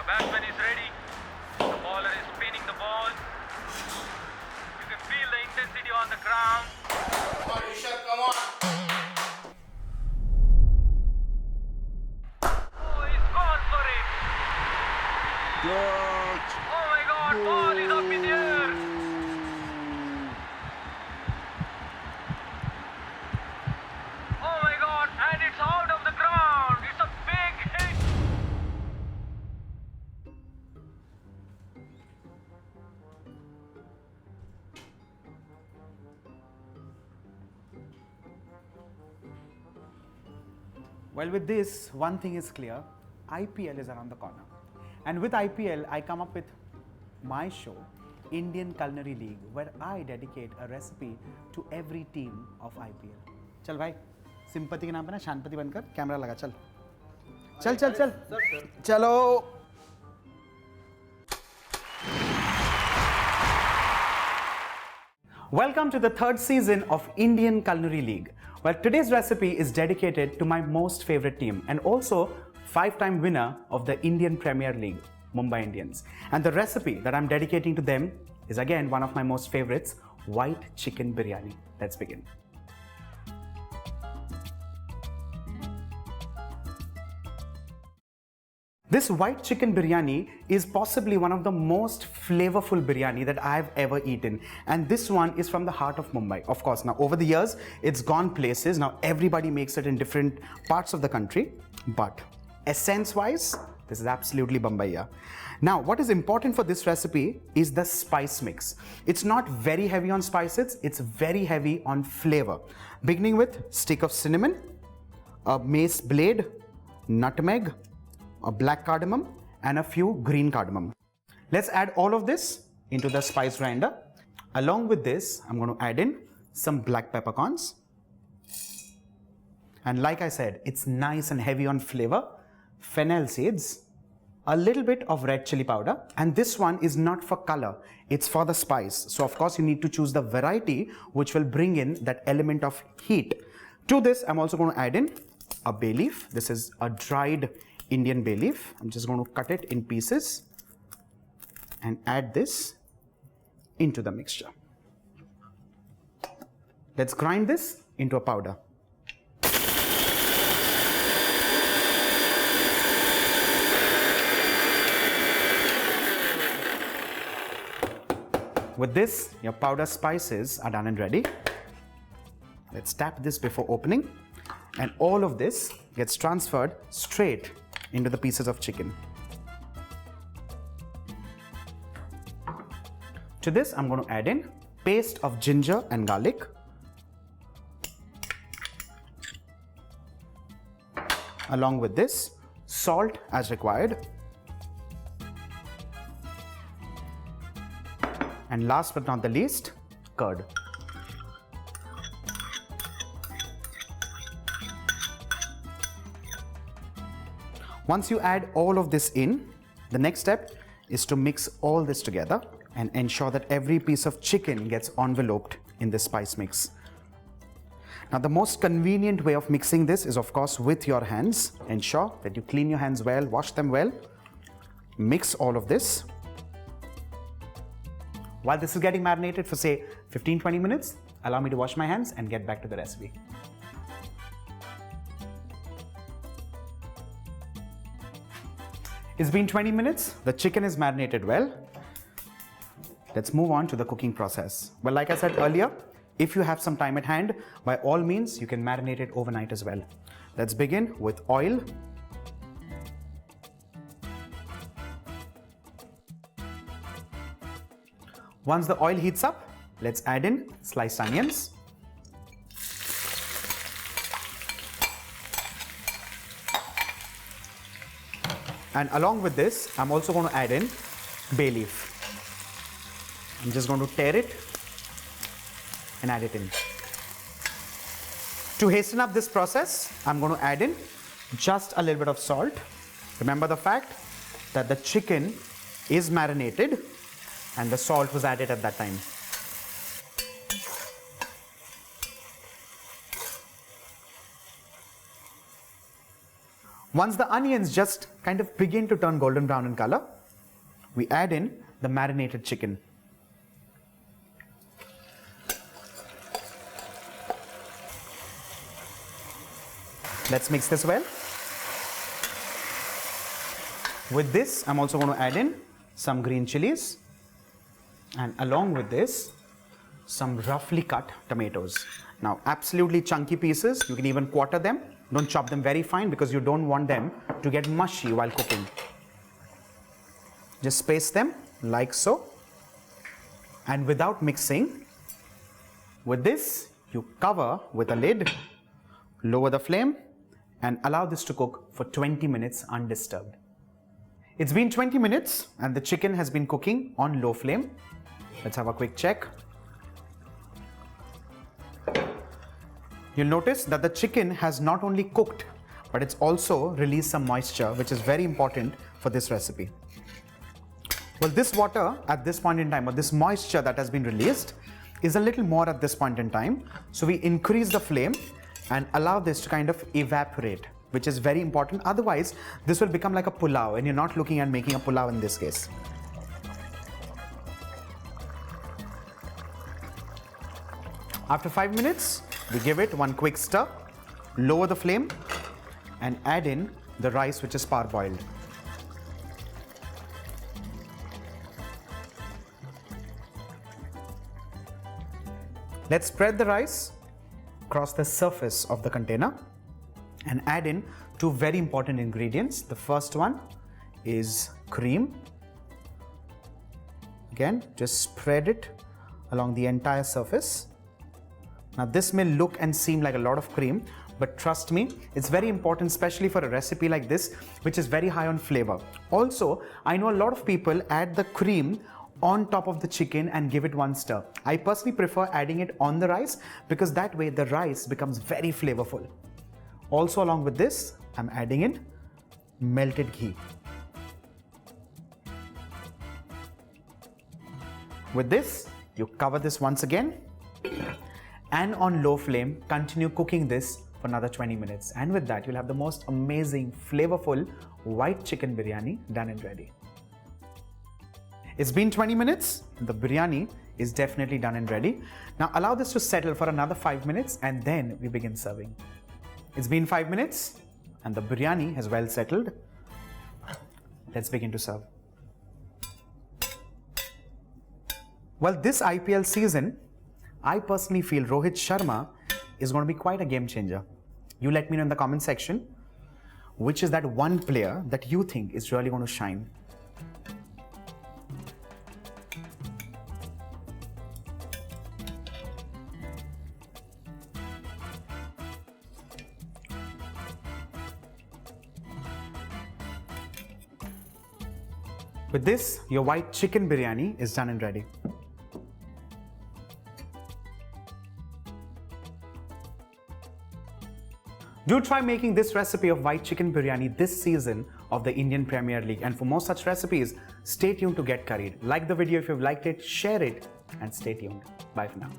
The batsman is ready. The bowler is spinning the ball. You can feel the intensity on the ground. Come on, Rishabh, come on. Oh, he's gone for it. Oh my God, ball is up in the air. Oh my God, and it's out of the ground. It's a big hit. Well, with this, one thing is clear, IPL is around the corner. And with IPL, I come up with my show, Indian Culinary League, where I dedicate a recipe to every team of IPL. चल भाई, sympathy के नाम पे ना शांतपति बनकर camera लगा चल. चल चल चल. चलो. Welcome to the third season of Indian Culinary League. Well, today's recipe is dedicated to my most favorite team and also five-time winner of the Indian Premier League, Mumbai Indians. And the recipe that I'm dedicating to them is again one of my most favorites, White Chicken Biryani. Let's begin. This white chicken biryani is possibly one of the most flavorful biryani that I've ever eaten. And this one is from the heart of Mumbai. Of course, now over the years, it's gone places. Now everybody makes it in different parts of the country. But essence-wise, this is absolutely Bombaya. Now, what is important for this recipe is the spice mix. It's not very heavy on spices, it's very heavy on flavor. Beginning with stick of cinnamon, a mace blade, nutmeg, a black cardamom, and a few green cardamom. Let's add all of this into the spice grinder. Along with this, I'm going to add in some black peppercorns. And like I said, it's nice and heavy on flavor. Fennel seeds, a little bit of red chili powder, and this one is not for color, it's for the spice. So of course you need to choose the variety which will bring in that element of heat. To this, I'm also going to add in a bay leaf. This is a dried Indian bay leaf. I'm just going to cut it in pieces and add this into the mixture. Let's grind this into a powder. With this, your powder spices are done and ready. Let's tap this before opening, and all of this gets transferred straight into the pieces of chicken. To this, I'm going to add in paste of ginger and garlic, along with this, salt as required, and last but not the least, curd. Once you add all of this in, the next step is to mix all this together and ensure that every piece of chicken gets enveloped in this spice mix. Now, the most convenient way of mixing this is of course with your hands. Ensure that you clean your hands well, wash them well, mix all of this. While this is getting marinated for say 15-20 minutes, allow me to wash my hands and get back to the recipe. It's been 20 minutes, the chicken is marinated well. Let's move on to the cooking process. Well, like I said earlier, if you have some time at hand, by all means, you can marinate it overnight as well. Let's begin with oil. Once the oil heats up, let's add in sliced onions. And along with this, I'm also going to add in bay leaf. I'm just going to tear it and add it in. To hasten up this process, I'm going to add in just a little bit of salt. Remember the fact that the chicken is marinated and the salt was added at that time. Once the onions just kind of begin to turn golden brown in color, we add in the marinated chicken. Let's mix this well. With this, I'm also going to add in some green chilies, and along with this, some roughly cut tomatoes. Now, absolutely chunky pieces, you can even quarter them. Don't chop them very fine because you don't want them to get mushy while cooking. Just space them like so. And without mixing, with this, you cover with a lid, lower the flame, and allow this to cook for 20 minutes undisturbed. It's been 20 minutes and the chicken has been cooking on low flame. Let's have a quick check. You'll notice that the chicken has not only cooked, but it's also released some moisture, which is very important for this recipe. Well, this water at this point in time, or this moisture that has been released, is a little more at this point in time. So we increase the flame and allow this to kind of evaporate, which is very important. Otherwise, this will become like a pulao, and you're not looking at making a pulao in this case. After 5 minutes, we give it one quick stir, lower the flame, and add in the rice which is parboiled. Let's spread the rice across the surface of the container and add in two very important ingredients. The first one is cream. Again, just spread it along the entire surface. Now this may look and seem like a lot of cream, but trust me, it's very important, especially for a recipe like this, which is very high on flavor. Also, I know a lot of people add the cream on top of the chicken and give it one stir. I personally prefer adding it on the rice because that way the rice becomes very flavorful. Also, along with this, I'm adding in melted ghee. With this, you cover this once again, and on low flame, continue cooking this for another 20 minutes. And with that, you'll have the most amazing, flavorful white chicken biryani done and ready. It's been 20 minutes. The biryani is definitely done and ready. Now allow this to settle for another 5 minutes and then we begin serving. It's been 5 minutes and the biryani has well settled. Let's begin to serve. Well, this IPL season, I personally feel Rohit Sharma is going to be quite a game changer. You let me know in the comment section which is that one player that you think is really going to shine. With this, your white chicken biryani is done and ready. Do try making this recipe of white chicken biryani this season of the Indian Premier League. And for more such recipes, stay tuned to Get Curried. Like the video if you've liked it, share it, and stay tuned. Bye for now.